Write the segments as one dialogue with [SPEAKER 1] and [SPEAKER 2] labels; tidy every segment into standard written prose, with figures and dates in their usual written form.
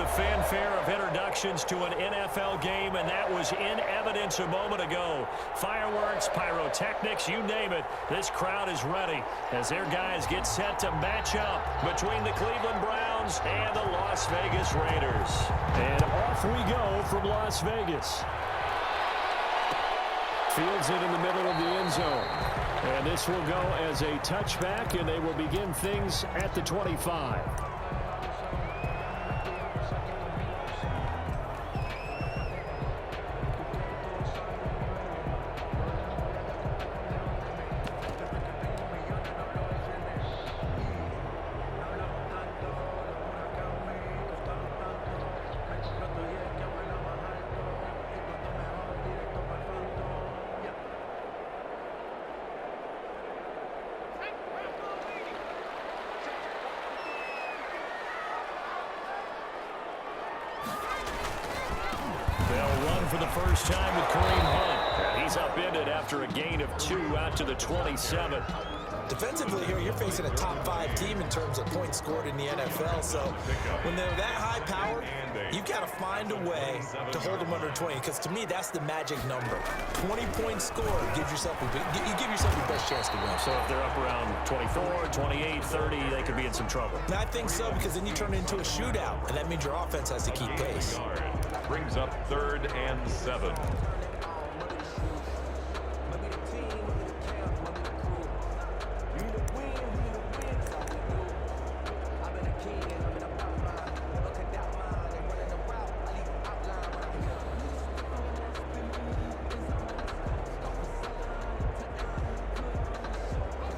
[SPEAKER 1] the fanfare of introductions to an NFL game, and that was in evidence a moment ago. Fireworks, pyrotechnics, you name it. This crowd is ready as their guys get set to match up between the Cleveland Browns and the Las Vegas Raiders. And off we go from Las Vegas. Fields it in the middle of the end zone. And this will go as a touchback, and they will begin things at the 25. For the first time with Kareem Hunt. And he's upended after a gain of 2 out to the 27.
[SPEAKER 2] Defensively here, you're facing a top-5 team in terms of points scored in the NFL. So when they're that high-powered, you've got to find a way to hold them under 20. Because to me, that's the magic number. 20 points scored gives yourself you give yourself your best chance to win.
[SPEAKER 1] So if they're up around 24, 28, 30, they could be in some trouble.
[SPEAKER 2] I think so, because then you turn it into a shootout, and that means your offense has to keep pace.
[SPEAKER 3] Brings up 3rd and 7.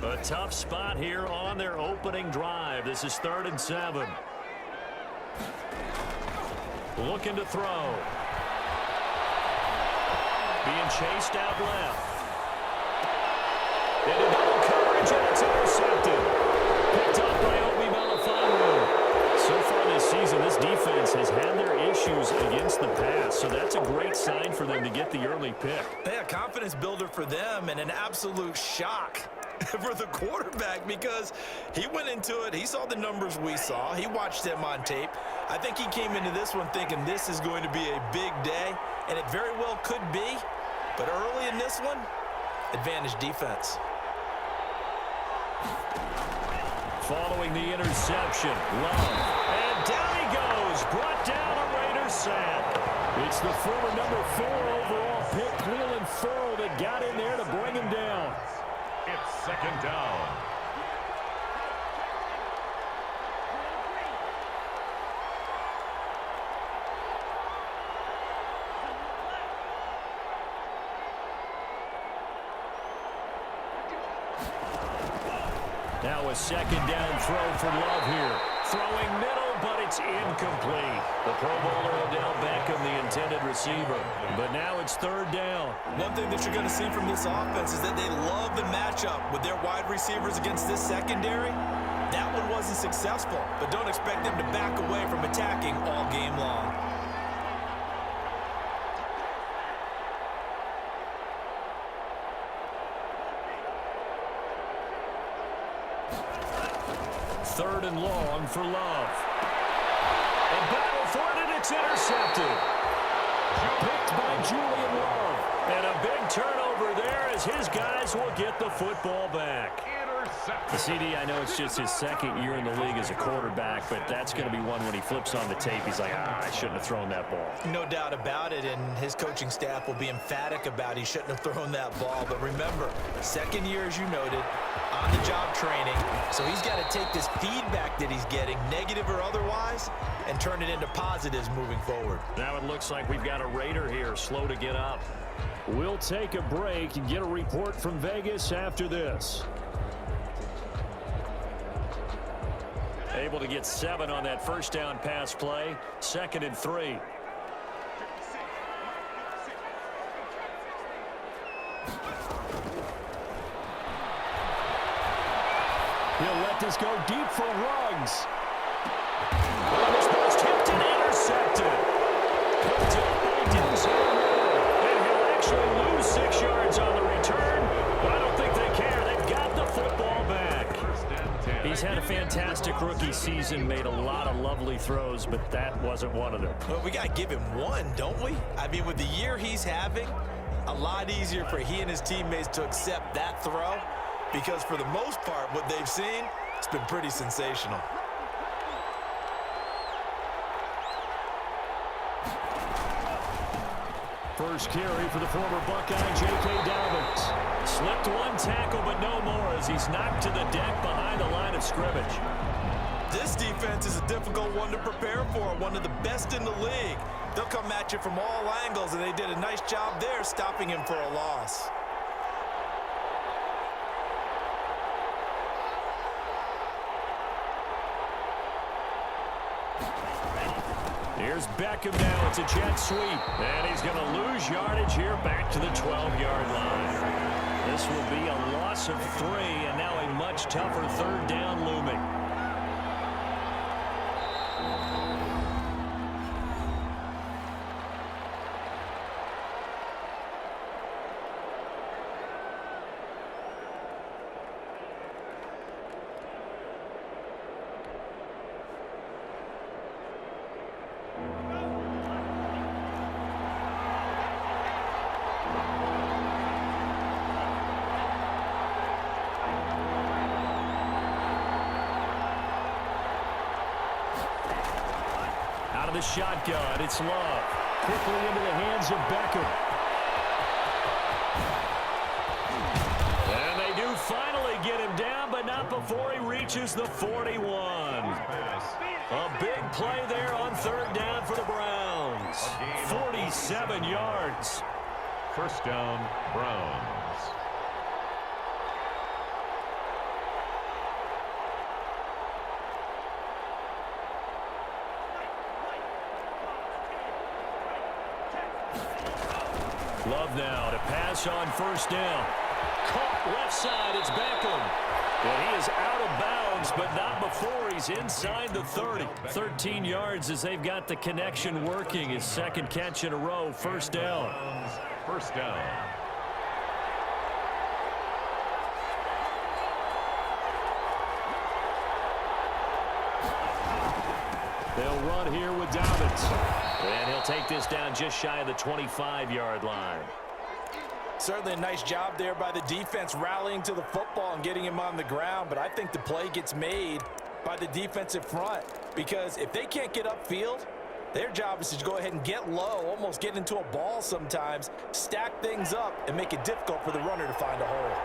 [SPEAKER 1] A tough spot here on their opening drive. This is 3rd and 7. Looking to throw. Being chased out left. Into double coverage, and it's intercepted. Picked up by Obi Melifonwu. So far this season, this defense has had their issues against the pass, so that's a great sign for them to get the early pick.
[SPEAKER 2] Yeah, confidence builder for them, and an absolute shock for the quarterback, because he went into it, he saw the numbers we saw, he watched them on tape. I think he came into this one thinking this is going to be a big day, and it very well could be, but early in this one, advantage defense.
[SPEAKER 1] Following the interception, Love, and down he goes, brought down a Raiders sack. It's the former number 4 overall pick, Cleveland Ferrell, that got in there to bring him down.
[SPEAKER 3] It's 2nd down.
[SPEAKER 1] Now a 2nd down throw for Love here. Throwing middle, but it's incomplete. The Pro Bowler Odell Beckham, the intended receiver. But now it's 3rd down.
[SPEAKER 2] One thing that you're going to see from this offense is that they love the matchup with their wide receivers against this secondary. That one wasn't successful, but don't expect them to back away from attacking all game long.
[SPEAKER 1] Third and long for Love. And battle for it, and it's intercepted. Picked by Julian Love. And a big turnover there as his guys will get the football back. The CD, I know it's just his 2nd year in the league as a quarterback, but that's going to be one when he flips on the tape, he's like, I shouldn't have thrown that ball.
[SPEAKER 2] No doubt about it, and his coaching staff will be emphatic about he shouldn't have thrown that ball. But remember, 2nd year, as you noted, on-the-job training, so he's got to take this feedback that he's getting, negative or otherwise, and turn it into positives moving forward.
[SPEAKER 1] Now it looks like we've got a Raider here, slow to get up. We'll take a break and get a report from Vegas after this. Able to get 7 on that 1st down pass play. 2nd and 3. He'll let this go deep for Ruggs. This ball's tipped and intercepted. Picked up by Denzel Ward. And he'll actually lose 6 yards on the return, but I don't think they care. They've got the football back. He's had a fantastic rookie season. season, made a lot of lovely throws, but that wasn't one of them.
[SPEAKER 2] Well, we got to give him one, don't we? I mean, with the year he's having, a lot easier for he and his teammates to accept that throw because for the most part, what they've seen, it's been pretty sensational.
[SPEAKER 1] First carry for the former Buckeye, J.K. Dobbins. Slipped one tackle, but no more as he's knocked to the deck behind the line of scrimmage.
[SPEAKER 2] This defense is a difficult one to prepare for, one of the best in the league. They'll come at you from all angles, and they did a nice job there stopping him for a loss.
[SPEAKER 1] Here's Beckham now. It's a jet sweep. And he's going to lose yardage here back to the 12-yard line. This will be a loss of 3, and now a much tougher third down looming. The shotgun, it's Love. Quickly into the hands of Beckham. And they do finally get him down, but not before he reaches the 41. A big play there on third down for the Browns. 47 yards.
[SPEAKER 3] First down, Browns.
[SPEAKER 1] Love now to pass on first down. Caught left side, it's Beckham. Well, he is out of bounds, but not before he's inside the 30. 13 yards as they've got the connection working. His second catch in a row, first down.
[SPEAKER 3] First down.
[SPEAKER 1] They'll run here with Dobbins. And he'll take this down just shy of the 25-yard line.
[SPEAKER 2] Certainly a nice job there by the defense rallying to the football and getting him on the ground, but I think the play gets made by the defensive front because if they can't get upfield, their job is to go ahead and get low, almost get into a ball sometimes, stack things up, and make it difficult for the runner to find a hole.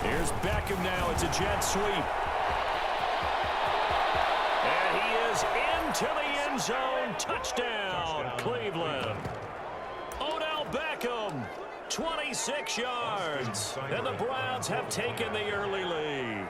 [SPEAKER 1] Here's Beckham now. It's a jet sweep. And he is into the end zone. Touchdown, Cleveland. Odell Beckham, 26 yards. And the Browns have taken the early lead.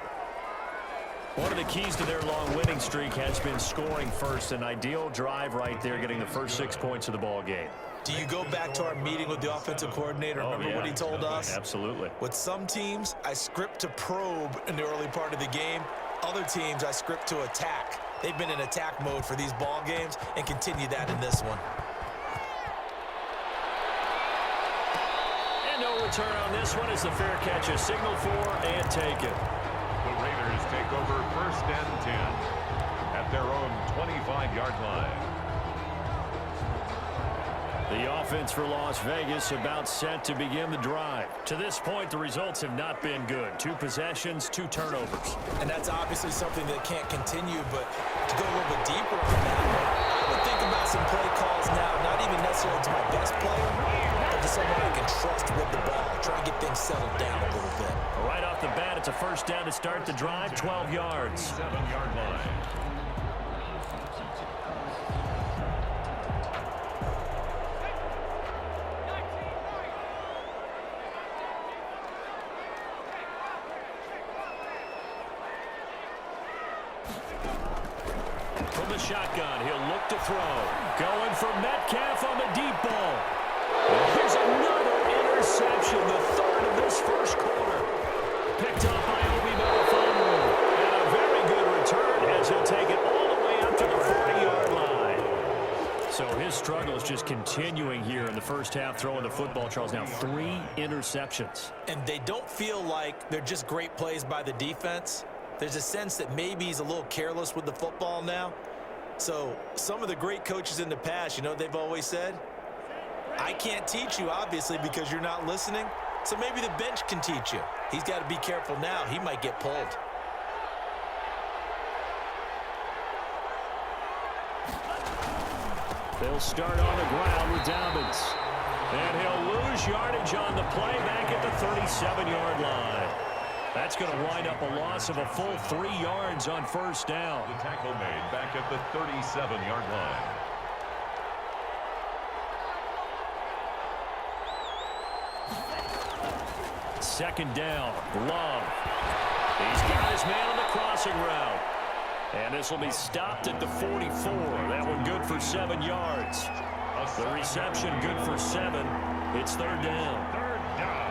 [SPEAKER 1] One of the keys to their long winning streak has been scoring first. An ideal drive right there, getting the first 6 points of the ball game.
[SPEAKER 2] Do you go back to our meeting with the offensive coordinator? Remember what he told us?
[SPEAKER 1] Absolutely.
[SPEAKER 2] With some teams, I script to probe in the early part of the game. Other teams, I script to attack. They've been in attack mode for these ball games and continue that in this one.
[SPEAKER 1] And no return on this one as the fair catch is signaled for and taken.
[SPEAKER 3] The Raiders take over first and 10 at their own 25-yard line.
[SPEAKER 1] The offense for Las Vegas about set to begin the drive. To this point, the results have not been good. 2 possessions, 2 turnovers.
[SPEAKER 2] And that's obviously something that can't continue, but to go a little bit deeper on that, I would think about some play calls now, not even necessarily to my best player, but to someone I can trust with the ball. Try and get things settled down a little bit.
[SPEAKER 1] Right off the bat, it's a first down to start the drive, 12 yards.
[SPEAKER 3] 7-yard line.
[SPEAKER 1] From the shotgun, he'll look to throw. Going for Metcalf on the deep ball. Here's another interception, the third of this first quarter. Picked up by Obi Melifonwu. And a very good return as he'll take it all the way up to the 40-yard line. continuing here in the first half, throwing the football, Charles. Now 3 interceptions.
[SPEAKER 2] And they don't feel like they're just great plays by the defense. There's a sense that maybe he's a little careless with the football now. So some of the great coaches in the past, you know what they've always said? I can't teach you, obviously, because you're not listening. So maybe the bench can teach you. He's got to be careful now. He might get pulled.
[SPEAKER 1] They'll start on the ground with Dobbins. And he'll lose yardage on the play back at the 37-yard line. That's going to wind up a loss of a full 3 yards on first down.
[SPEAKER 3] The tackle made back at the 37-yard line.
[SPEAKER 1] Second down, Love. He's got his man on the crossing route. And this will be stopped at the 44. That one good for 7 yards. The reception good for 7. It's third down.
[SPEAKER 3] Third down.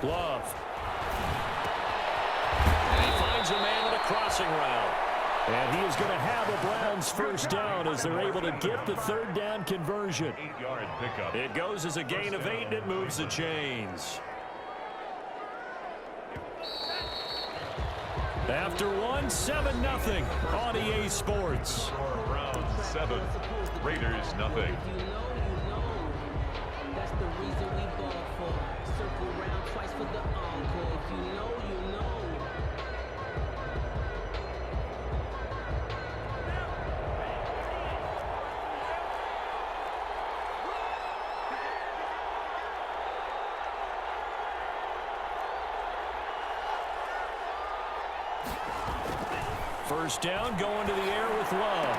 [SPEAKER 1] Love. And he finds a man on a crossing route. And he is going to have a Browns first down as they're able to get the third down conversion.
[SPEAKER 3] 8-yard pickup.
[SPEAKER 1] It goes as a gain of 8, and it moves the chains. After 1, 7-0 on EA Sports.
[SPEAKER 3] Browns 7, Raiders nothing.
[SPEAKER 4] That's the reason we ball for. Circle round twice for the encore. If you know, you know.
[SPEAKER 1] First down, going to the air with Love.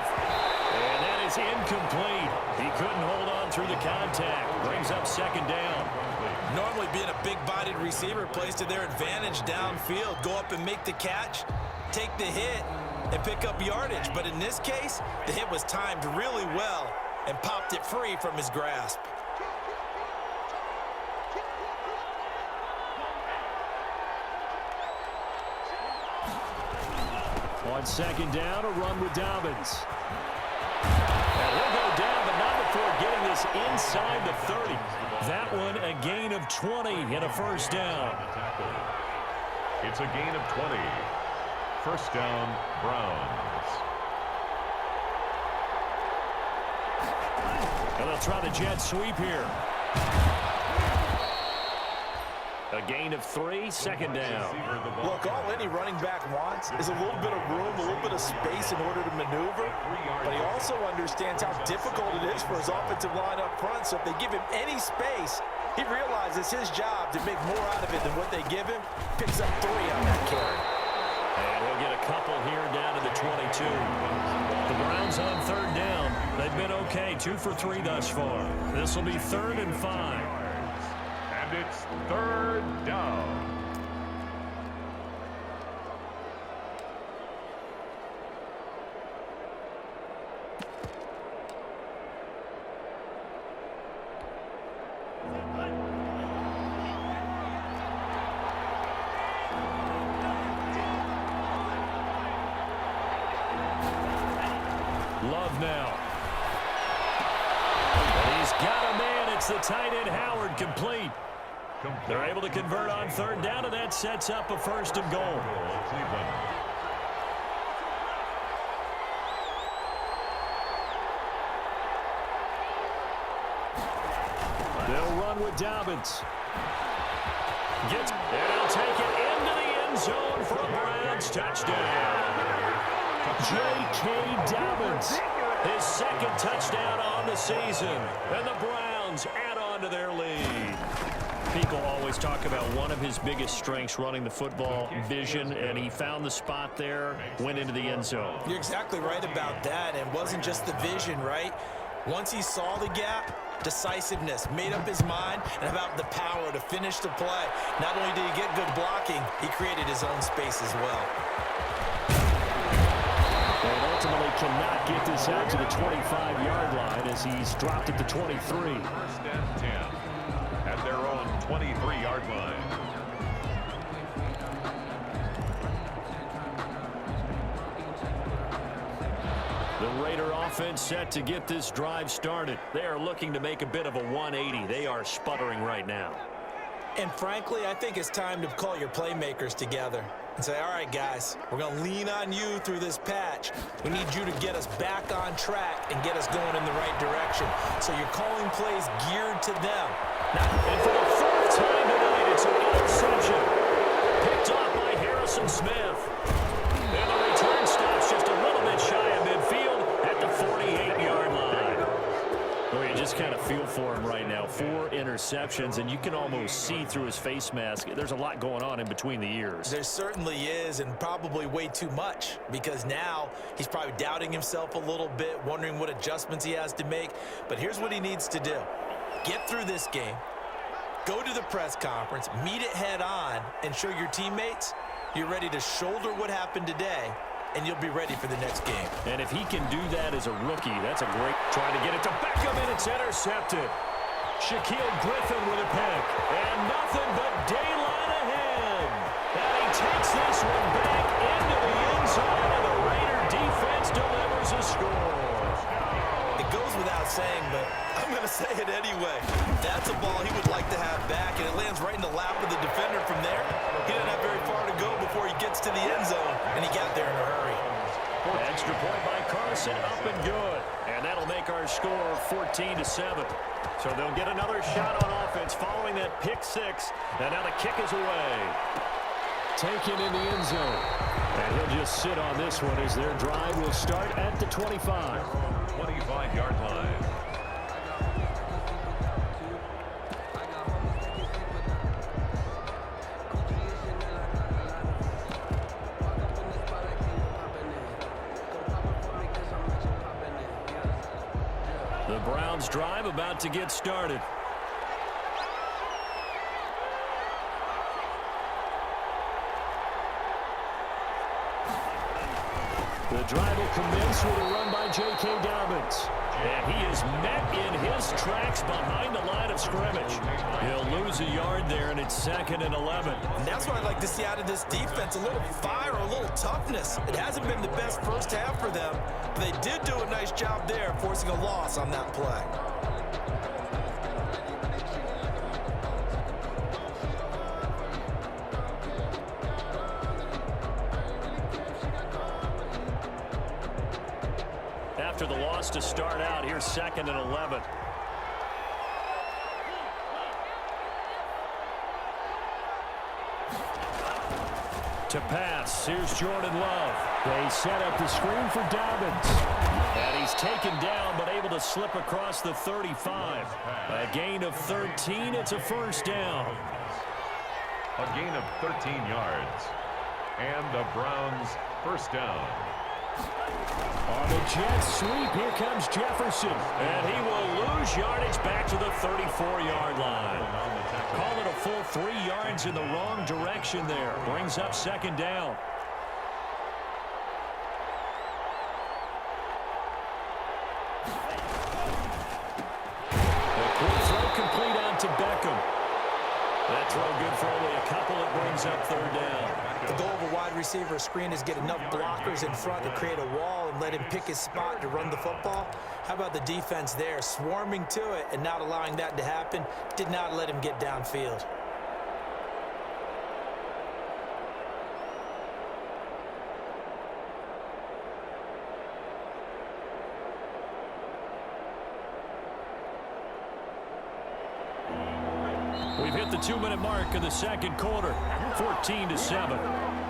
[SPEAKER 1] And that is incomplete. He couldn't hold on through the contact. Brings up second down.
[SPEAKER 2] Normally being a big-bodied receiver plays to their advantage downfield. Go up and make the catch, take the hit, and pick up yardage. But in this case, the hit was timed really well and popped it free from his grasp.
[SPEAKER 1] On second down, a run with Dobbins. And he'll go down, but not before getting this inside the 30. That one a gain of 20 and a first down.
[SPEAKER 3] It's a gain of 20. First down, Browns.
[SPEAKER 1] And they'll try the jet sweep here. A gain of 3, second down.
[SPEAKER 2] Look, all any running back wants is a little bit of room, a little bit of space in order to maneuver. But he also understands how difficult it is for his offensive line up front. So if they give him any space, he realizes his job to make more out of it than what they give him. Picks up 3 on that carry.
[SPEAKER 1] And he'll get a couple here down to the 22. The Browns on third down. They've been okay, 2 for 3 thus far. This will be 3rd and 5.
[SPEAKER 3] And it's third down.
[SPEAKER 1] Love now. And he's got a man. It's the tight end Howard, complete. They're able to convert on third down, and that sets up a 1st and goal.
[SPEAKER 3] Cleveland.
[SPEAKER 1] They'll run with Dobbins. And he'll take it into the end zone for a Browns touchdown. J.K. Dobbins, his 2nd touchdown on the season. And the Browns add on to their lead. People always talk about one of his biggest strengths, running the football, vision, and he found the spot there, went into the end zone.
[SPEAKER 2] You're exactly right about that. And it wasn't just the vision, right? Once he saw the gap, decisiveness, made up his mind, and about the power to finish the play. Not only did he get good blocking, he created his own space as well.
[SPEAKER 1] They'll ultimately cannot get this out to the 25-yard line as he's dropped at the 23.
[SPEAKER 3] First and 10 at their own 23-yard line.
[SPEAKER 1] The Raider offense set to get this drive started. They are looking to make a bit of a 180. They are sputtering right now.
[SPEAKER 2] And frankly, I think it's time to call your playmakers together and say, all right, guys, we're going to lean on you through this patch. We need you to get us back on track and get us going in the right direction. So you're calling plays geared to them.
[SPEAKER 1] And for the fourth time tonight, it's an interception. Picked off by Harrison Smith. And the return stops just a little bit shy of midfield at the 48-yard line. Well, you just kind of feel for him right now. 4 interceptions, and you can almost see through his face mask. There's a lot going on in between the ears.
[SPEAKER 2] There certainly is, and probably way too much, because now he's probably doubting himself a little bit, wondering what adjustments he has to make. But here's what he needs to do. Get through this game, go to the press conference, meet it head on, and show your teammates you're ready to shoulder what happened today, and you'll be ready for the next game.
[SPEAKER 1] And if he can do that as a rookie, that's a great try to get it to Beckham, and it's intercepted. Shaquille Griffin with a pick, and nothing but daylight ahead. And he takes this one back into the end zone, and the Raider defense delivers a score.
[SPEAKER 2] It goes without saying, but I'm going to say it anyway. That's a ball he would like to have back, and it lands right in the lap of the defender from there. He didn't have very far to go before he gets to the end zone, and he got there in a hurry.
[SPEAKER 1] Extra point by Carson, up and good. And that'll make our score 14-7. So they'll get another shot on offense following that pick six. And now the kick is away. Taken in the end zone. And he'll just sit on this one as their drive will start at the 25.
[SPEAKER 3] 25-yard line.
[SPEAKER 1] The Browns drive about to get started. The drive will commence with a run by J.K. Dobbins. And he is met in his tracks behind the line of scrimmage. He'll lose a yard there, and it's 2nd and 11.
[SPEAKER 2] And that's what I'd like to see out of this defense, a little fire, a little toughness. It hasn't been the best first half for them, but they did do a nice job there, forcing a loss on that play.
[SPEAKER 1] After the loss to start out, here's 2nd and 11. To pass, here's Jordan Love. They set up the screen for Dobbins. And he's taken down, but able to slip across the 35. A gain of 13, it's a first down.
[SPEAKER 3] A gain of 13 yards. And the Browns first down.
[SPEAKER 1] On the jet sweep, here comes Jefferson. And he will lose yardage back to the 34-yard line. Call it a full 3 yards in the wrong direction there. Brings up 2nd down. The quick throw complete out to Beckham. That throw good for only a couple. It brings up 3rd down.
[SPEAKER 2] The goal of a wide receiver screen is get enough blockers in front to create a wall and let him pick his spot to run the football. How about the defense there, swarming to it and not allowing that to happen? Did not let him get downfield.
[SPEAKER 1] We've hit the 2-minute mark of the second quarter, 14-7.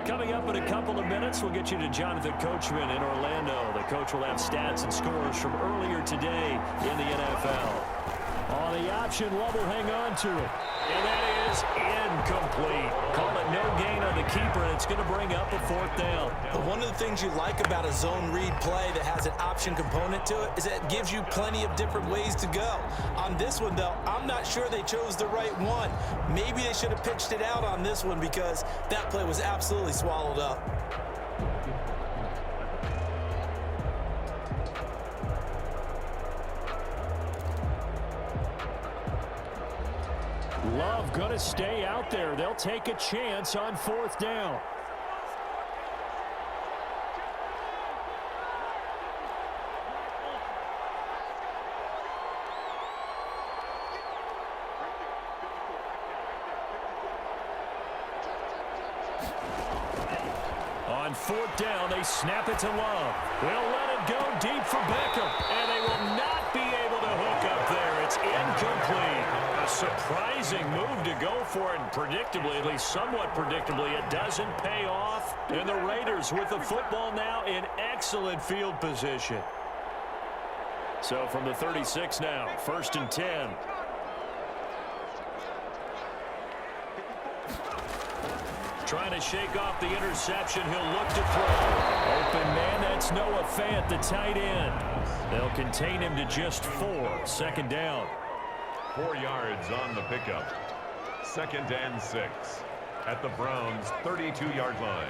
[SPEAKER 1] Coming up in a couple of minutes, we'll get you to Jonathan Coachman in Orlando. The coach will have stats and scores from earlier today in the NFL. On the option, Love will hang on to it. And that is incomplete. Call it no gain on the keeper, and it's going to bring up a 4th down.
[SPEAKER 2] But one of the things you like about a zone read play that has an option component to it is that it gives you plenty of different ways to go. On this one, though, I'm not sure they chose the right one. Maybe they should have pitched it out on this one because that play was absolutely swallowed up.
[SPEAKER 1] Love going to stay out there. They'll take a chance on 4th down. On 4th down, they snap it to Love. They'll let it go deep for Beckham, and they will not be able to hook up there. It's incomplete. A surprising move to go for it, and predictably, at least somewhat predictably, it doesn't pay off. And the Raiders with the football now in excellent field position. So from the 36 now, 1st and 10. Trying to shake off the interception. He'll look to throw. Open man, that's Noah Fant, the tight end. They'll contain him to just 4. 2nd down.
[SPEAKER 3] 4 yards on the pickup. 2nd and 6 at the Browns' 32-yard line.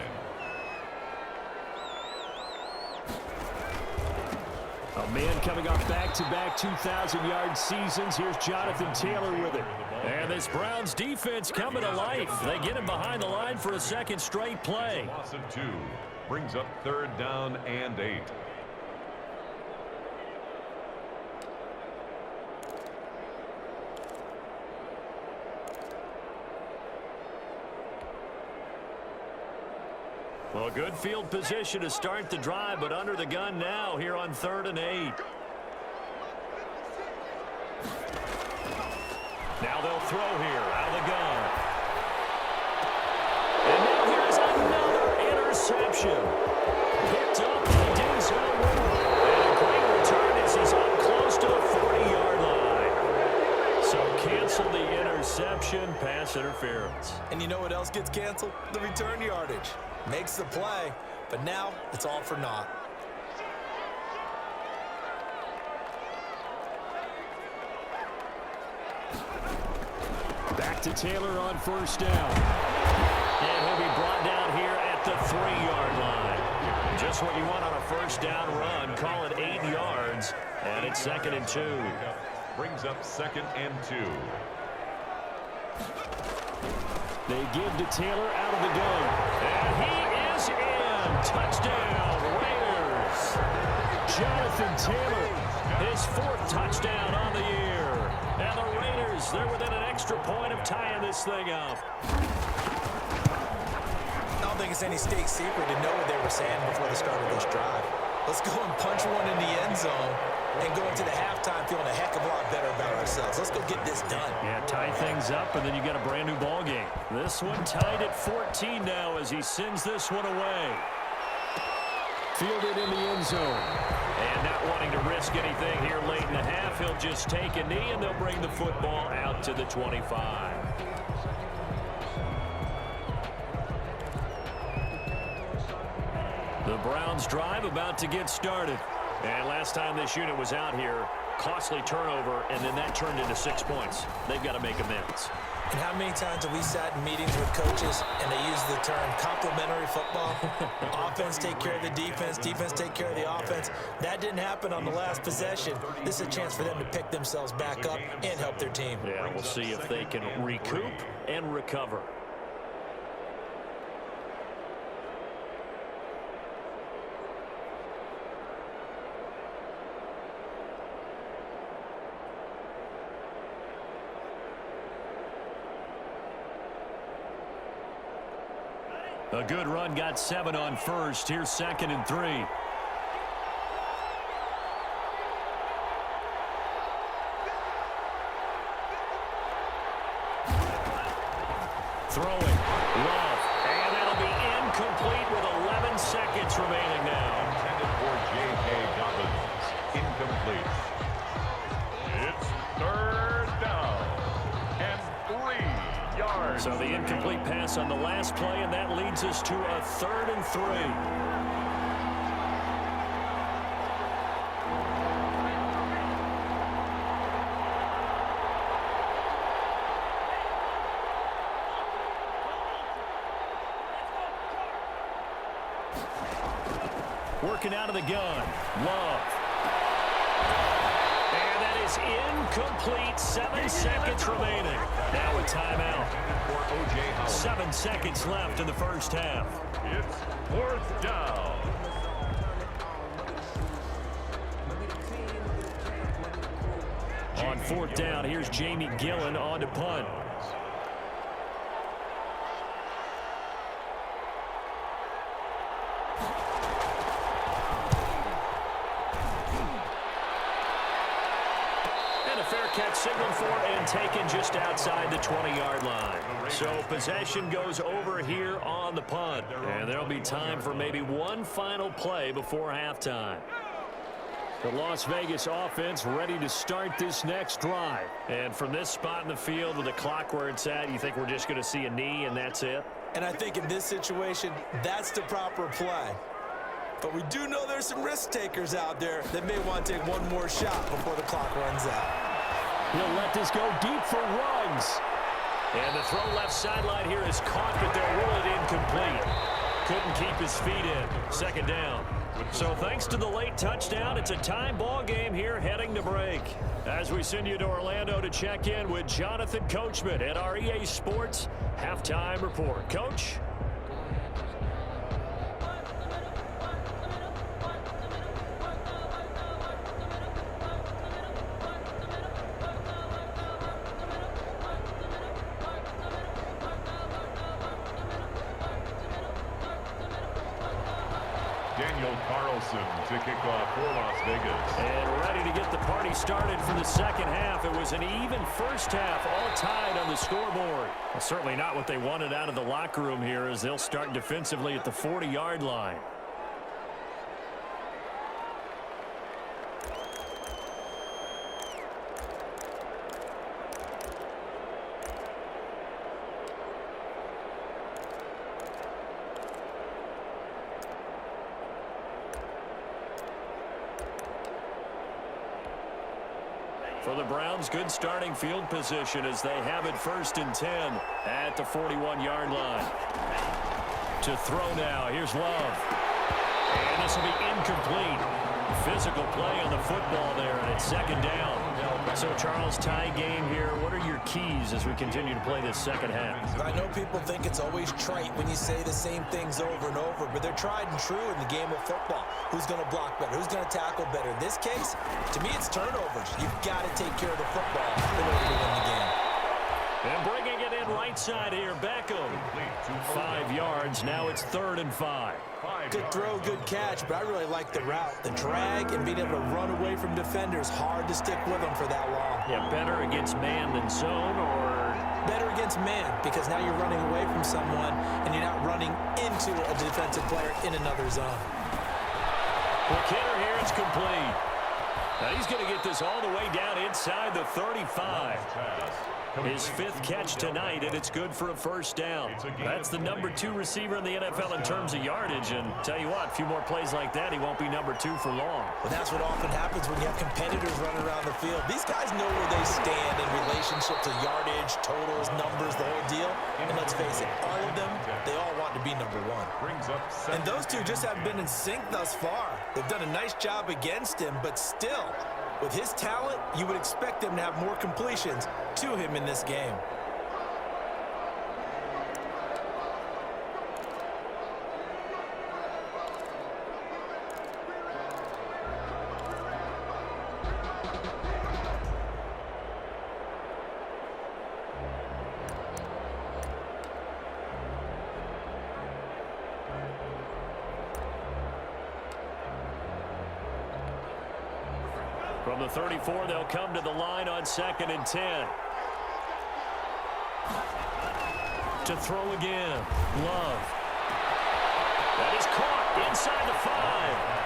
[SPEAKER 1] A man coming off back-to-back 2,000-yard seasons. Here's Jonathan Taylor with it. And this Browns defense coming to life. They get him behind the line for a 2nd straight play.
[SPEAKER 3] Loss of 2 brings up 3rd down and 8.
[SPEAKER 1] Well, good field position to start the drive, but under the gun now here on 3rd and 8. Now they'll throw here out of the gun. And now here's another interception. Picked up by Denzel Ward. And a great return as he's up close to the 40-yard line. So cancel the interception, pass interference.
[SPEAKER 2] And you know what else gets canceled? The return yardage. Makes the play, but now it's all for naught.
[SPEAKER 1] Back to Taylor on 1st down. And he'll be brought down here at the 3-yard line. Just what you want on a 1st down run. Call it 8 yards, and it's 2nd and 2.
[SPEAKER 3] Brings up 2nd and 2.
[SPEAKER 1] They give to Taylor out of the gun. And he is in. Touchdown, Raiders. Jonathan Taylor, his 4th touchdown on the year. And the Raiders, they're within an extra point of tying this thing up.
[SPEAKER 2] I don't think it's any state secret to know what they were saying before the start of this drive. Let's go and punch one in the end zone and go into the halftime feeling a heck of a lot better about ourselves. Let's go get this done.
[SPEAKER 1] Yeah, tie things up, and then you got a brand new ball game. This one tied at 14 now as he sends this one away. Fielded in the end zone. And not wanting to risk anything here late in the half, he'll just take a knee, and they'll bring the football out to the 25. The Browns drive about to get started. And last time this unit was out here, costly turnover, and then that turned into 6 points. They've got to make amends.
[SPEAKER 2] And how many times have we sat in meetings with coaches and they use the term complementary football? Offense take care of the defense, defense take care of the offense. That didn't happen on the last possession. This is a chance for them to pick themselves back up and help their team.
[SPEAKER 1] Yeah, we'll see if they can recoup and recover. A good run, got 7 on 1st. Here's 2nd and 3. Throwing. Love. And that'll be incomplete with 11 seconds remaining now.
[SPEAKER 3] Intended for J.K. Dobbins. Incomplete. It's 3rd yards.
[SPEAKER 1] So the incomplete pass on the last play, and that leads us to a 3rd and 3. Working out of the gun. Love. And that is incomplete. 7 seconds remaining. Now a timeout. 7 seconds left in the first half.
[SPEAKER 3] It's 4th down.
[SPEAKER 1] On 4th down, here's Jamie Gillen on to punt. Catch signaled for and taken just outside the 20-yard line. So possession goes over here on the punt. And there'll be time for maybe one final play before halftime. The Las Vegas offense ready to start this next drive. And from this spot in the field with the clock where it's at, you think we're just going to see a knee and that's it?
[SPEAKER 2] And I think in this situation, that's the proper play. But we do know there's some risk takers out there that may want to take one more shot before the clock runs out.
[SPEAKER 1] He'll let this go deep for Ruggs. And the throw left sideline here is caught, but they'll rule it incomplete. Couldn't keep his feet in. 2nd down. So thanks to the late touchdown, it's a time ball game here heading to break. As we send you to Orlando to check in with Jonathan Coachman at our EA Sports Halftime Report. Coach?
[SPEAKER 3] To kick off for Las Vegas.
[SPEAKER 1] And ready to get the party started for the second half. It was an even first half, all tied on the scoreboard. Well, certainly not what they wanted out of the locker room here as they'll start defensively at the 40-yard line. For the Browns, good starting field position as they have it 1st and 10 at the 41-yard line. To throw now. Here's Love. And this will be incomplete. Physical play on the football there, and it's 2nd down. So, Charles, tie game here. What are your keys as we continue to play this second half?
[SPEAKER 2] I know people think it's always trite when you say the same things over and over, but they're tried and true in the game of football. Who's going to block better? Who's going to tackle better? In this case, to me, it's turnovers. You've got to take care of the football in order to win the game.
[SPEAKER 1] And bringing it in right side here, Beckham. 5 yards. Now it's 3rd and 5.
[SPEAKER 2] Good throw, good catch, but I really like the route. The drag and being able to run away from defenders, hard to stick with them for that long.
[SPEAKER 1] Yeah, better against man than zone, or?
[SPEAKER 2] Better against man, because now you're running away from someone and you're not running into a defensive player in another zone.
[SPEAKER 1] McKinnon here, it's complete. Now he's going to get this all the way down inside the 35. His 5th catch tonight, and it's good for a 1st down. That's the number 2 receiver in the NFL in terms of yardage, and tell you what, a few more plays like that, he won't be number 2 for long.
[SPEAKER 2] Well, that's what often happens when you have competitors running around the field. These guys know where they stand in relationship to yardage, totals, numbers, the whole deal. And let's face it, all of them, they all want to be number 1. And those two just haven't been in sync thus far. They've done a nice job against him, but still, with his talent, you would expect them to have more completions to him in this game.
[SPEAKER 1] From the 34, they'll come to the line on 2nd and 10. To throw again. Love. That is caught inside the 5.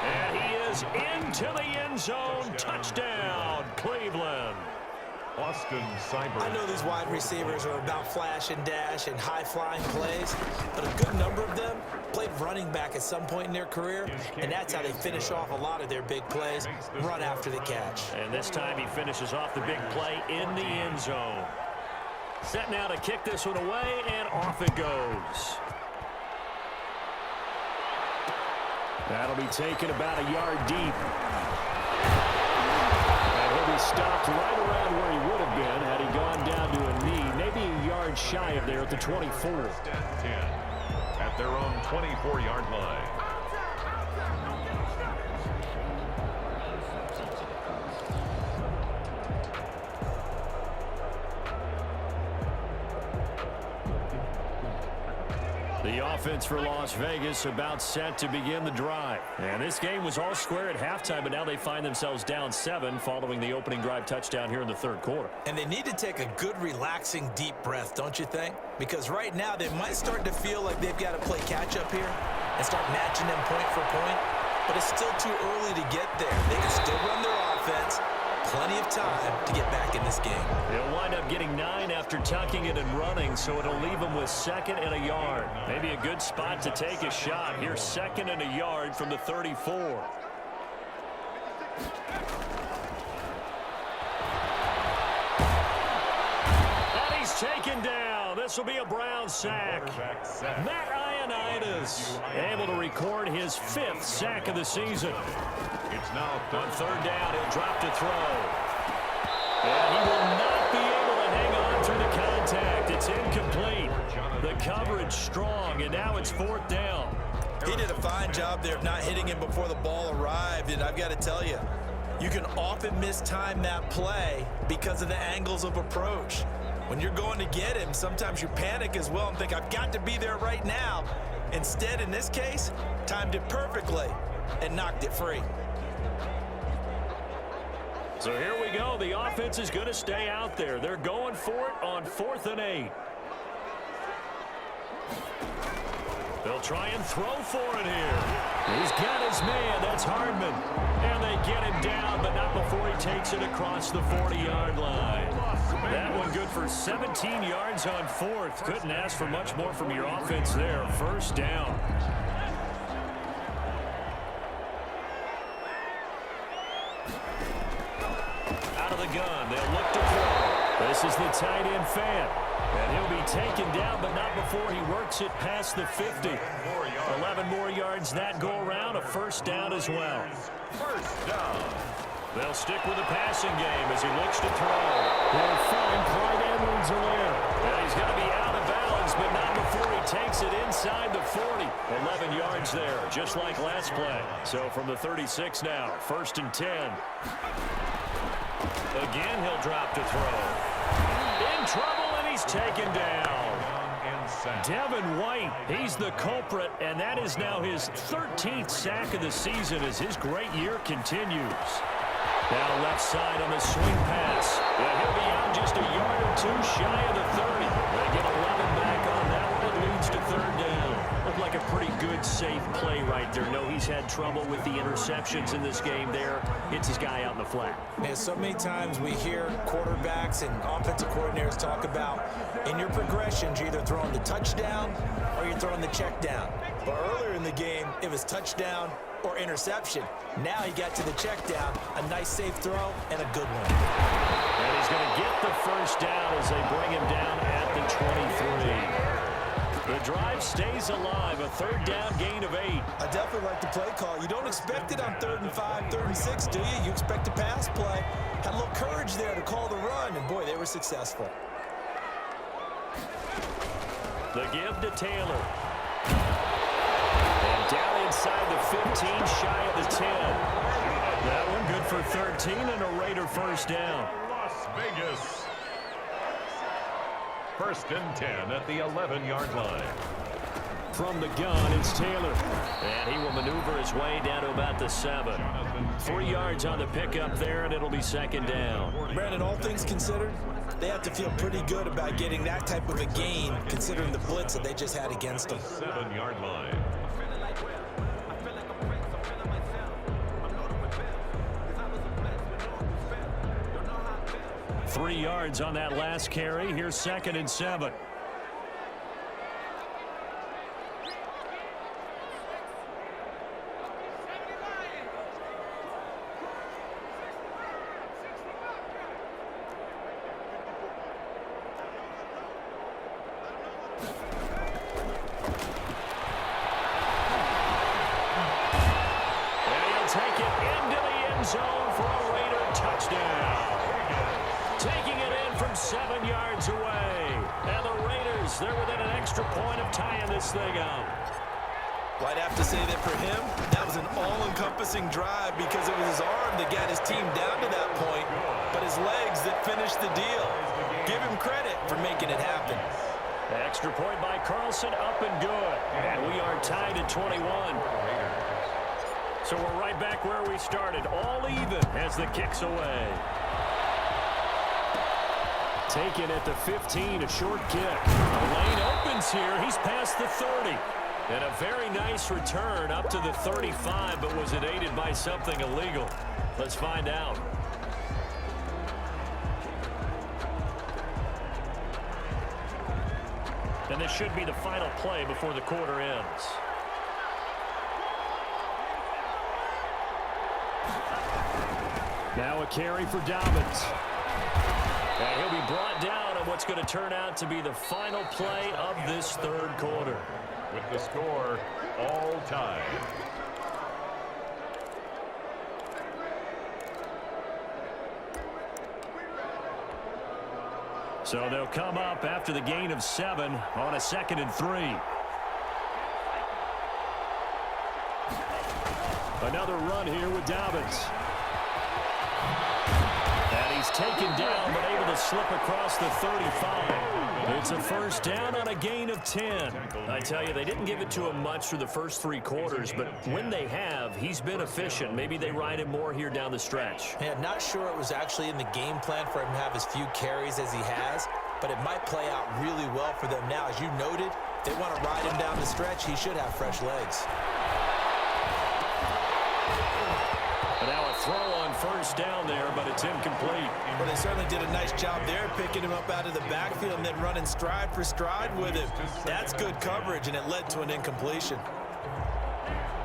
[SPEAKER 1] And he is into the end zone. Touchdown, Cleveland.
[SPEAKER 3] Austin Seibert.
[SPEAKER 2] I know these wide receivers are about flash and dash and high-flying plays, but a good number of them played running back at some point in their career, and that's how they finish off a lot of their big plays, run after the catch.
[SPEAKER 1] And this time he finishes off the big play in the end zone. Set now to kick this one away, and off it goes. That'll be taken about a yard deep. And he'll be stopped right around where he would have been had he gone down to a knee, maybe a yard shy of there at the 24.
[SPEAKER 3] 10 at their own 24-yard line.
[SPEAKER 1] The offense for Las Vegas about set to begin the drive. And this game was all square at halftime, but now they find themselves down 7 following the opening drive touchdown here in the third quarter.
[SPEAKER 2] And they need to take a good, relaxing, deep breath, don't you think? Because right now they might start to feel like they've got to play catch-up here and start matching them point for point. But it's still too early to get there. They can still run their offense. Plenty of time to get back in this game.
[SPEAKER 1] They'll wind up getting 9 after tucking it and running, so it'll leave them with 2nd and a yard. Maybe a good spot to take a shot. Here's 2nd and a yard from the 34. And he's taken down. This will be a Brown sack. Matt Ioannidis able to record his 5th sack of the season.
[SPEAKER 3] It's now
[SPEAKER 1] On third down, he'll drop to throw. And he will not be able to hang on through the contact. It's incomplete. The coverage strong, and now it's 4th down.
[SPEAKER 2] He did a fine job there of not hitting him before the ball arrived, and I've got to tell you, you can often mistime that play because of the angles of approach. When you're going to get him, sometimes you panic as well and think, I've got to be there right now. Instead, in this case, timed it perfectly and knocked it free.
[SPEAKER 1] So here we go. The offense is going to stay out there. They're going for it on 4th and 8. They'll try and throw for it here. He's got his man. That's Hardman. And they get him down, but not before he takes it across the 40-yard line. That one good for 17 yards on 4th. Couldn't ask for much more from your offense there. 1st down. Out of the gun. They'll look to throw. This is the tight end fan. And he'll be taken down, but not before he works it past the 50. 11 more yards that go around. A 1st down as well.
[SPEAKER 3] 1st down.
[SPEAKER 1] They'll stick with the passing game as he looks to throw. They'll find Clyde Edwards-Helaire. And he's going to be out of bounds, but not before he takes it inside the 40. 11 yards there, just like last play. So from the 36 now, 1st and 10. Again, he'll drop to throw. In trouble, and he's taken down. Devin White, he's the culprit, and that is now his 13th sack of the season as his great year continues. Now left side on the swing pass. Yeah, he'll be out just a yard or 2 shy of the 30. They get 11 back on that one. It leads to 3rd down. Looked like a pretty good, safe play right there. No, he's had trouble with the interceptions in this game there. Hits his guy out in the flat.
[SPEAKER 2] Man, so many times we hear quarterbacks and offensive coordinators talk about in your progressions, you're either throwing the touchdown or you're throwing the check down. But earlier in the game, it was touchdown or interception. Now he got to the check down, a nice safe throw, and a good one.
[SPEAKER 1] And he's going to get the 1st down as they bring him down at the 23. The drive stays alive, a 3rd down gain of 8.
[SPEAKER 2] I definitely like the play call. You don't expect it on 3rd and 5, 3rd and 6, do you? You expect a pass play. Had a little courage there to call the run, and boy, they were successful.
[SPEAKER 1] The give to Taylor. And down inside the 15, shy of the 10. That one good for 13 and a Raider 1st down.
[SPEAKER 3] Las Vegas. 1st and 10 at the 11-yard line.
[SPEAKER 1] From the gun, it's Taylor. And he will maneuver his way down to about the 7. 3 yards on the pickup there, and it'll be 2nd down.
[SPEAKER 2] Brandon, all things considered, they have to feel pretty good about getting that type of a gain, considering the blitz that they just had against them.
[SPEAKER 3] 7-yard line.
[SPEAKER 1] 3 yards on that last carry. Here's 2nd and 7. Take it into the end zone for a Raider touchdown. Taking it in from 7 yards away. And the Raiders, they're within an extra point of tying this thing up.
[SPEAKER 2] Well, I'd have to say that for him, that was an all-encompassing drive because it was his arm that got his team down to that point, but his legs that finished the deal. Give him credit for making it happen.
[SPEAKER 1] Extra point by Carlson, up and good. And we are tied at 21. So we're right back where we started, all even as the kick's away. Taken at the 15, a short kick. The lane opens here. He's past the 30. And a very nice return up to the 35, but was it aided by something illegal? Let's find out. And this should be the final play before the quarter ends. Now a carry for Dobbins. And he'll be brought down on what's going to turn out to be the final play of this third quarter.
[SPEAKER 3] With the score all tied.
[SPEAKER 1] So they'll come up after the gain of 7 on a 2nd and 3. Another run here with Dobbins. And he's taken down, but able to slip across the 35. It's a first down on a gain of 10. I tell you, they didn't give it to him much through the first 3 quarters, but when they have, he's been efficient. Maybe they ride him more here down the stretch.
[SPEAKER 2] Yeah, not sure it was actually in the game plan for him to have as few carries as he has, but it might play out really well for them now. As you noted, if they want to ride him down the stretch, he should have fresh legs.
[SPEAKER 1] Now a throw on first down there, but it's incomplete.
[SPEAKER 2] Well, they certainly did a nice job there, picking him up out of the backfield and then running stride for stride with him. That's good coverage, and it led to an incompletion.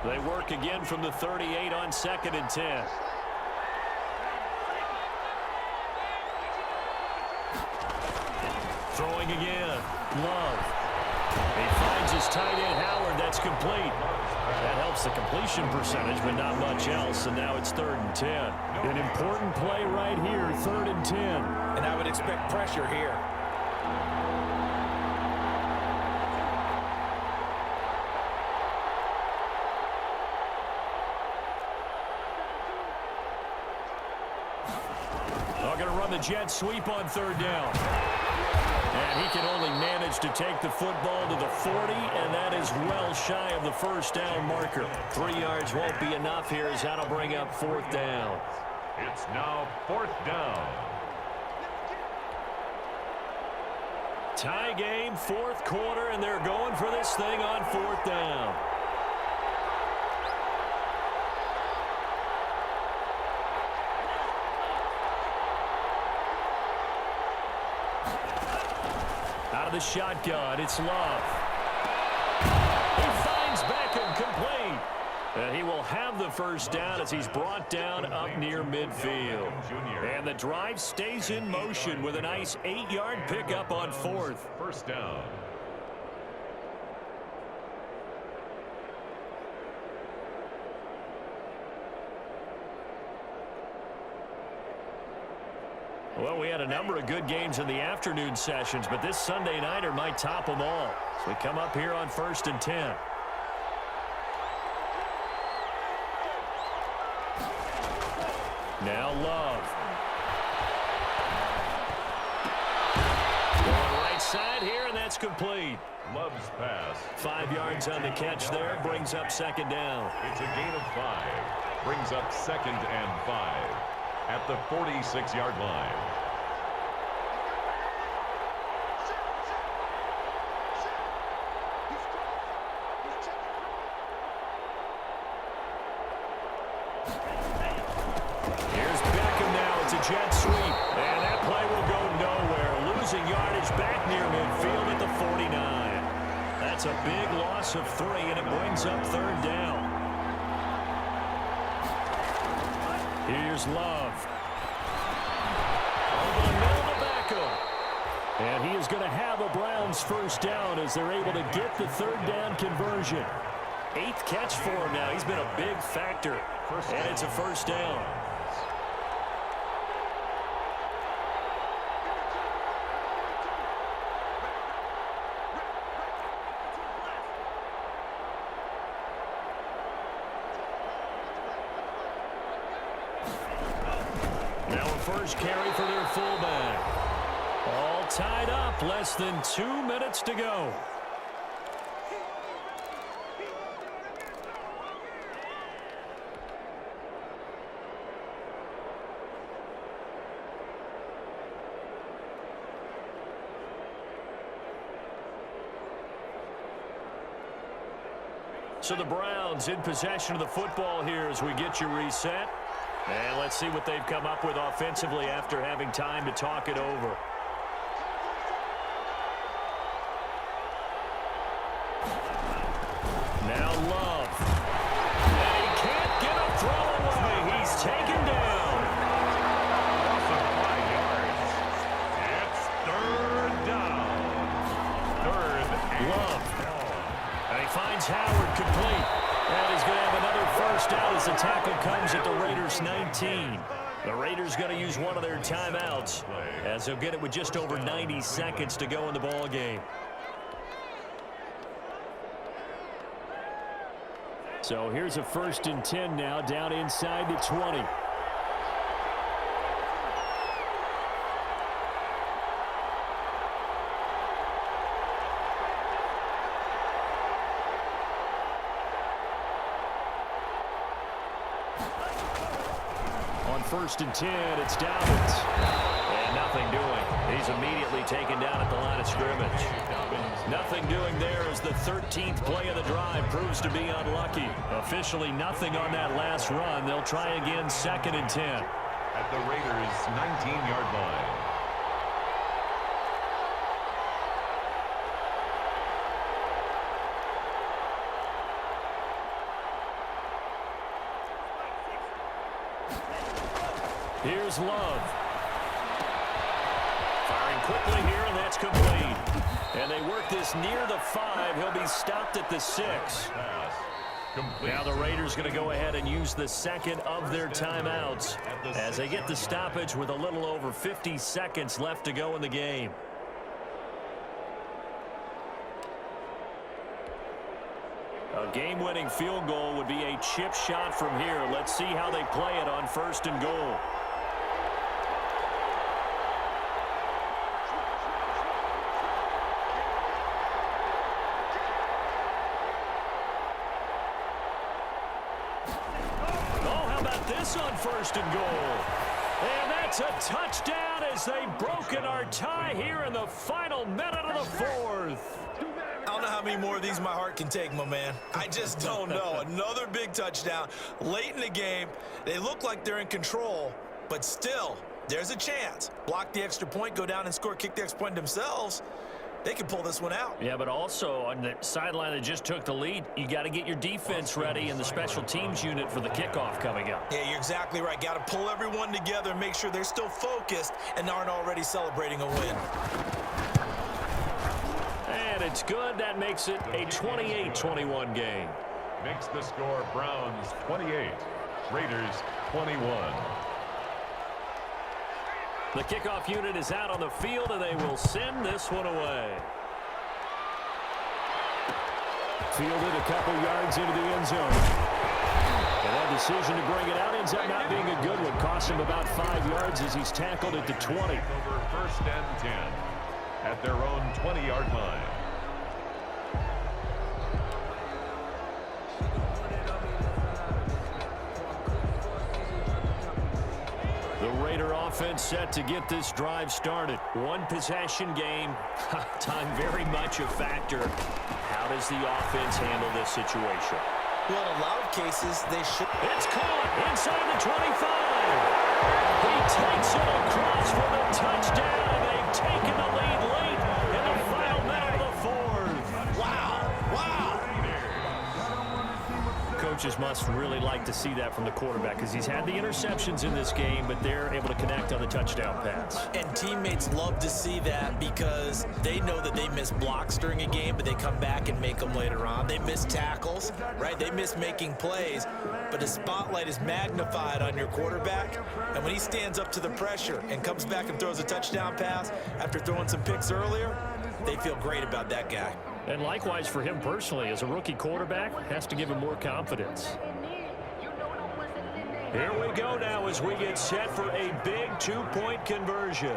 [SPEAKER 1] They work again from the 38 on 2nd and 10. Throwing again. Love. He finds his tight end, Howard. That's complete. That helps the completion percentage, but not much else. And now it's 3rd and 10. An important play right here, 3rd and 10.
[SPEAKER 2] And I would expect pressure here.
[SPEAKER 1] They're going to run the jet sweep on 3rd down. And he can only manage to take the football to the 40, and that is well shy of the first down marker. 3 yards won't be enough here as that'll bring up 4th down.
[SPEAKER 3] It's now 4th down.
[SPEAKER 1] Tie game, 4th quarter, and they're going for this thing on 4th down. Out of the shotgun, it's Love. He finds Beckham complete. And he will have the first down as he's brought down up near midfield. And the drive stays in motion with a nice 8-yard pickup on 4th.
[SPEAKER 3] First down.
[SPEAKER 1] Well, we had a number of good games in the afternoon sessions, but this Sunday nighter might top them all. So we come up here on 1st and 10. Now Love. Going right side here, and that's complete.
[SPEAKER 3] Love's pass.
[SPEAKER 1] 5 yards on the catch there, brings up 2nd down.
[SPEAKER 3] It's a gain of 5. Brings up 2nd and 5 at the 46-yard line.
[SPEAKER 1] Here's Beckham now. It's a jet sweep. And that play will losing yardage back near midfield at the 49. That's a big loss of 3, and it brings up third down. Here's Love. Over the middle to Beckham. And he is going to have a Browns first down as they're able to get the third down conversion. 8th catch for him now. He's been a big factor. And it's a first down. Now a first carry for their fullback. All tied up. Less than 2 minutes to go. So the Browns in possession of the football here as we get you reset. And let's see what they've come up with offensively after having time to talk it over. Now Love. And he can't get a throw away. He's taken down.
[SPEAKER 3] Awesome 5 yards. It's third down. Third and
[SPEAKER 1] Love.
[SPEAKER 3] long.
[SPEAKER 1] And he finds Howard complete. And he's going to have another first down as the tackle comes at the Raiders' 19. The Raiders going to use one of their timeouts as they'll get it with just over 90 seconds to go in the ball game. So here's a 1st and 10 now down inside the 20. On 1st and 10, it's Dobbins. And nothing doing. He's immediately taken down at the line of scrimmage. Nothing doing there as the 13th play of the drive proves to be unlucky. Officially nothing on that last run. They'll try again 2nd and 10.
[SPEAKER 3] At the Raiders' 19-yard line.
[SPEAKER 1] Here's Love. Firing quickly here, and that's complete. And they work this near the 5. He'll be stopped at the 6. Now the Raiders going to go ahead and use the 2nd of their timeouts as they get the stoppage with a little over 50 seconds left to go in the game. A game-winning field goal would be a chip shot from here. Let's see how they play it on 1st and goal. On 1st and goal. And that's a touchdown as they've broken our tie here in the final minute of the 4th.
[SPEAKER 2] I don't know how many more of these my heart can take, my man. I just don't know. Another big touchdown late in the game. They look like they're in control, but still, there's a chance. Block the extra point, go down and score, kick the extra point themselves. They can pull this one out.
[SPEAKER 1] Yeah, but also on the sideline that just took the lead, you got to get your defense ready and the special teams unit for the kickoff coming up.
[SPEAKER 2] Yeah, you're exactly right. Got to pull everyone together and make sure they're still focused and aren't already celebrating a win.
[SPEAKER 1] And it's good. That makes it a 28-21 game.
[SPEAKER 3] Makes the score Browns 28, Raiders 21.
[SPEAKER 1] The kickoff unit is out on the field, and they will send this one away. Fielded a couple yards into the end zone. And that decision to bring it out ends up not being a good one. Cost him about 5 yards as he's tackled at the 20.
[SPEAKER 3] Over 1st and 10 at their own 20-yard line.
[SPEAKER 1] The Raider offense set to get this drive started. One possession game. Time very much a factor. How does the offense handle this situation?
[SPEAKER 2] Well, in a lot of cases, they should.
[SPEAKER 1] It's caught inside the 25. He takes it across for the touchdown, and they've taken the lead late in the final minute of the fourth.
[SPEAKER 2] Wow. Wow.
[SPEAKER 1] Coaches must really like to see that from the quarterback because he's had the interceptions in this game, but they're able to connect on the touchdown pass.
[SPEAKER 2] And teammates love to see that because they know that they miss blocks during a game, but they come back and make them later on. They miss tackles, right? They miss making plays, but the spotlight is magnified on your quarterback. And when he stands up to the pressure and comes back and throws a touchdown pass after throwing some picks earlier, they feel great about that guy.
[SPEAKER 1] And likewise for him personally, as a rookie quarterback, has to give him more confidence. Here we go now as we get set for a big two-point conversion.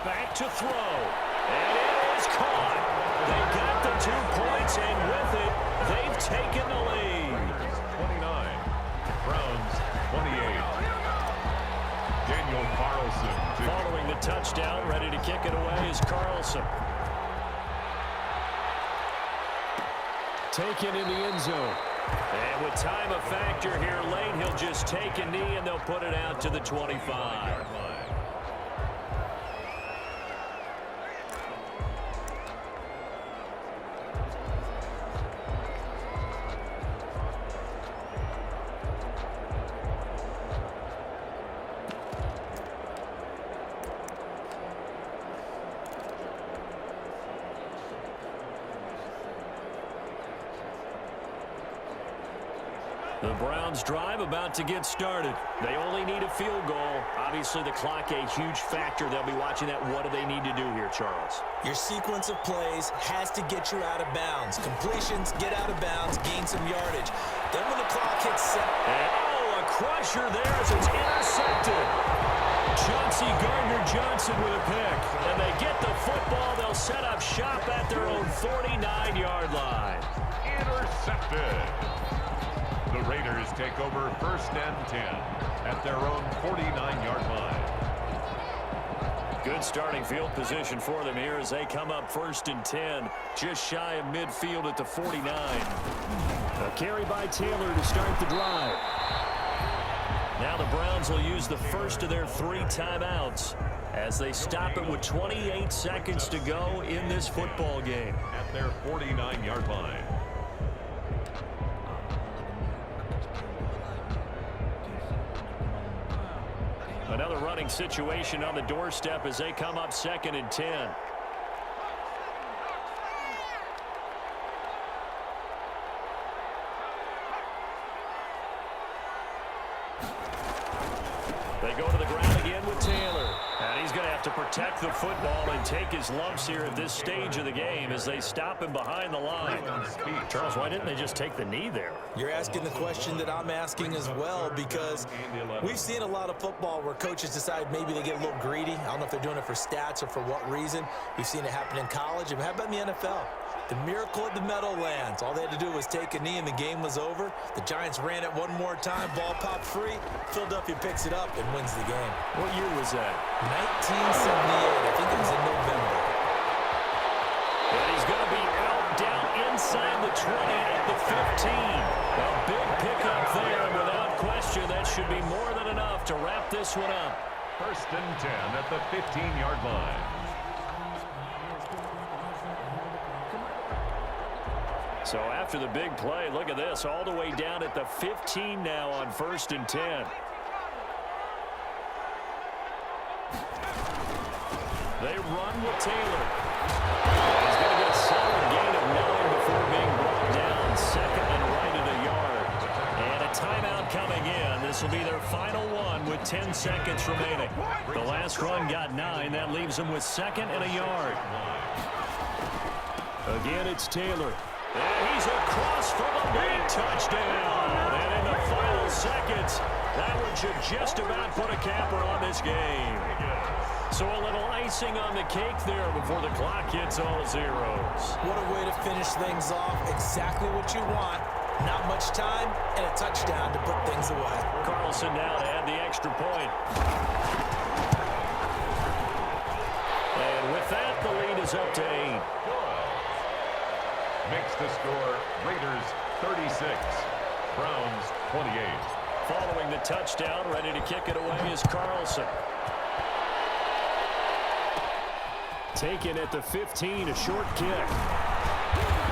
[SPEAKER 1] Back to throw. And it is caught. They got the 2 points, and with it, they've taken the lead.
[SPEAKER 3] 29. Browns 28. Daniel Carlson.
[SPEAKER 1] Following the touchdown, ready to kick it away is Carlson. Taken in the end zone. And with time a factor here late, he'll just take a knee and they'll put it out to the 25. The Browns drive about to get started. They only need a field goal. Obviously, the clock a huge factor. They'll be watching that. What do they need to do here, Charles?
[SPEAKER 2] Your sequence of plays has to get you out of bounds. Completions, get out of bounds, gain some yardage. Then when the clock hits set.
[SPEAKER 1] Oh, a crusher there as it's intercepted. Chauncey Gardner-Johnson with a pick. And they get the football. They'll set up shop at their own 49-yard line.
[SPEAKER 3] Intercepted. The Raiders take over 1st and 10 at their own 49-yard line.
[SPEAKER 1] Good starting field position for them here as they come up 1st and 10, just shy of midfield at the 49. A carry by Taylor to start the drive. Now the Browns will use the first of their 3 timeouts as they stop it with 28 seconds to go in this football game.
[SPEAKER 3] At their 49-yard line.
[SPEAKER 1] Another running situation on the doorstep as they come up 2nd and 10. They go to the ground again with Taylor. And he's going to have to protect the football and take his lumps here at this stage of the game as they stop him behind the line. Charles, why didn't they just take the knee there?
[SPEAKER 2] You're asking the question that I'm asking as well, because we've seen a lot of football where coaches decide maybe they get a little greedy. I don't know if they're doing it for stats or for what reason. We've seen it happen in college. And how about in the NFL? The miracle of the Meadowlands. All they had to do was take a knee and the game was over. The Giants ran it one more time. Ball popped free. Philadelphia picks it up and wins the game.
[SPEAKER 1] What year was that?
[SPEAKER 2] 1978. I think it was in November.
[SPEAKER 1] And he's going to be out down inside the 20 at the 15. A big pickup there, and without question, that should be more than enough to wrap this one up.
[SPEAKER 3] 1st and 10 at the 15-yard line.
[SPEAKER 1] So after the big play, look at this, all the way down at the 15 now on 1st and 10. They run with Taylor. He's going to get a solid gain of 9 before being brought down, 2nd and right at a yard. And a timeout coming in. This will be their final one with 10 seconds remaining. The last run got 9. That leaves them with 2nd and a yard. Again, it's Taylor. And he's across for the big touchdown. And in the final seconds, that one should just about put a capper on this game. So a little icing on the cake there before the clock hits all zeros.
[SPEAKER 2] What a way to finish things off. Exactly what you want. Not much time and a touchdown to put things away.
[SPEAKER 1] Carlson now to add the extra point. And with that, the lead is up to 8.
[SPEAKER 3] Makes the score Raiders 36, Browns 28.
[SPEAKER 1] Following the touchdown, ready to kick it away is Carlson. Taken at the 15, a short kick.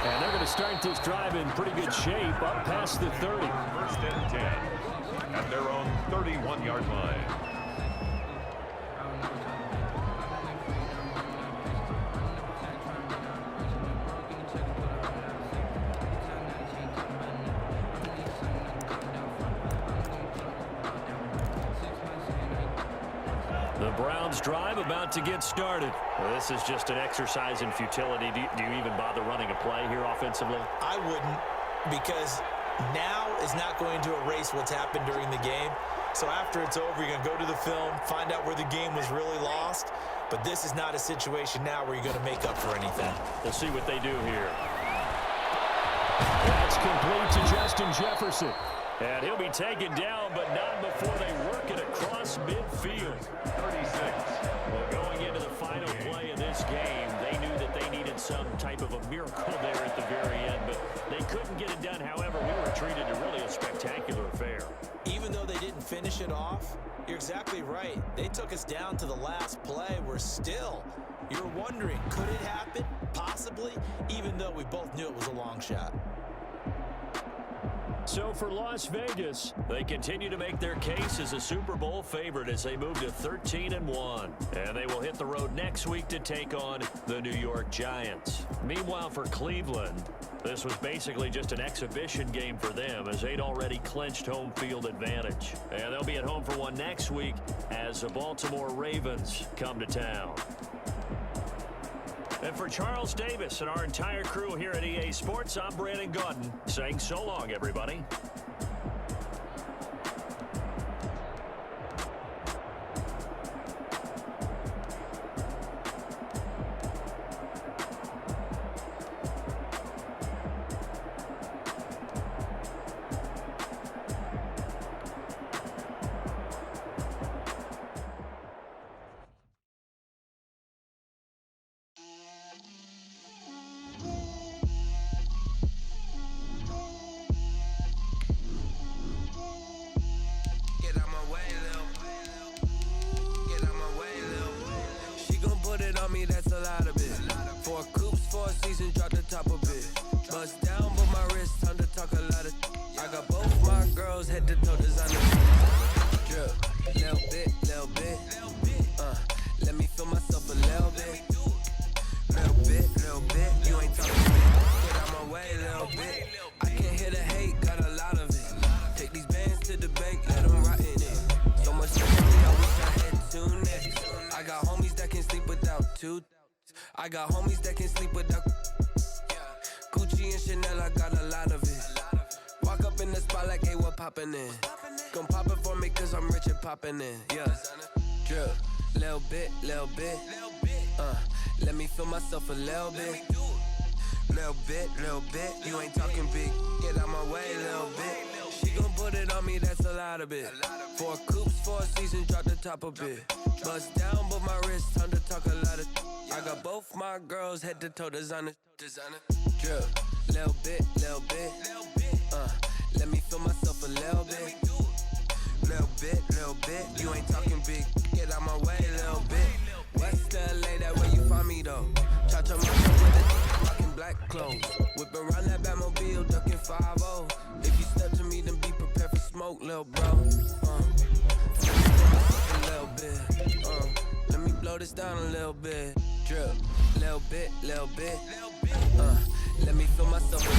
[SPEAKER 1] And they're going to start this drive in pretty good shape, up past the 30.
[SPEAKER 3] First and 10 at their own 31-yard line.
[SPEAKER 1] The Browns drive about to get started. Well, this is just an exercise in futility. Do you even bother running a play here offensively?
[SPEAKER 2] I wouldn't, because now is not going to erase what's happened during the game. So after it's over, you're going to go to the film, find out where the game was really lost. But this is not a situation now where you're going to make up for anything.
[SPEAKER 1] We'll see what they do here. That's complete to Justin Jefferson. And he'll be taken down, but not before they work it across midfield.
[SPEAKER 3] 36.
[SPEAKER 1] Well, going into the final play of this game, they knew that they needed some type of a miracle there at the very end, but they couldn't get it done. However, we were treated to really a spectacular affair.
[SPEAKER 2] Even though they didn't finish it off, you're exactly right. They took us down to the last play. We're still, you're wondering, could it happen? Possibly, even though we both knew it was a long shot.
[SPEAKER 1] So for Las Vegas, they continue to make their case as a Super Bowl favorite as they move to 13-1. And they will hit the road next week to take on the New York Giants. Meanwhile, for Cleveland, this was basically just an exhibition game for them as they'd already clinched home field advantage. And they'll be at home for one next week as the Baltimore Ravens come to town. And for Charles Davis and our entire crew here at EA Sports, I'm Brandon Gaudin saying so long, everybody.
[SPEAKER 5] That's a lot of it. 4 coops, 4 seasons, drop the top of it. Bust down, but my wrist, time to talk a lot of. I got both my girls head to toe designer. Drip, little bit, little bit. Let me feel myself a little bit. Little bit, you ain't talking big. Get out my way, little bit. I can't hear the hate, got a lot of it. Take these bands to the bank, let them rot in it. So much for me, I wish I had 2 next. I got homies that can sleep without 2. I got homies that can sleep without Gucci and Chanel, I got a lot of it. Walk up in the spot like, hey, what poppin' in? Gon' pop it for me cause I'm rich and poppin' in. Yeah, drip, little bit. Let me feel myself a little bit. Little bit, you ain't talking big. Get out my way, little bit. She gon' put it on me, that's a lot of it. 4 coops, 4 seasons, drop the top a bit. Bust down, but my wrist, time to talk a lot of. I got both my girls head to toe designer. Drip, little bit. Let me feel myself a little bit. Little bit, you ain't talking big. Get out my way, little bit. West LA, that where you find me though. Cha-cha with it, rockin' black clothes. Whip around that Batmobile, ducking 5-0. If you step to me, then be prepared for smoke, little bro. A little bit. Let me blow this down a little bit. Drip, little bit. Let me feel myself a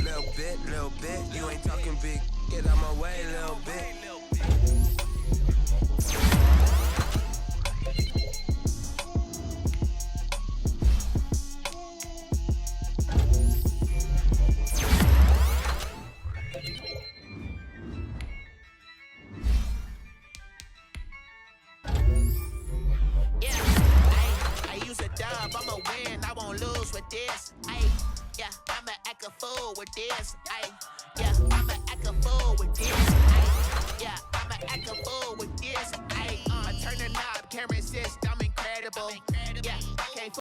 [SPEAKER 5] little bit. You ain't talking big. Get out my way, little bit.
[SPEAKER 6] I'ma win, I won't lose with this. Yeah, I'ma act a fool with this. Ay, yeah, I'ma act a fool with this. Ay, yeah, I'ma act a fool with this. Ay, I turn the knob, camera assist.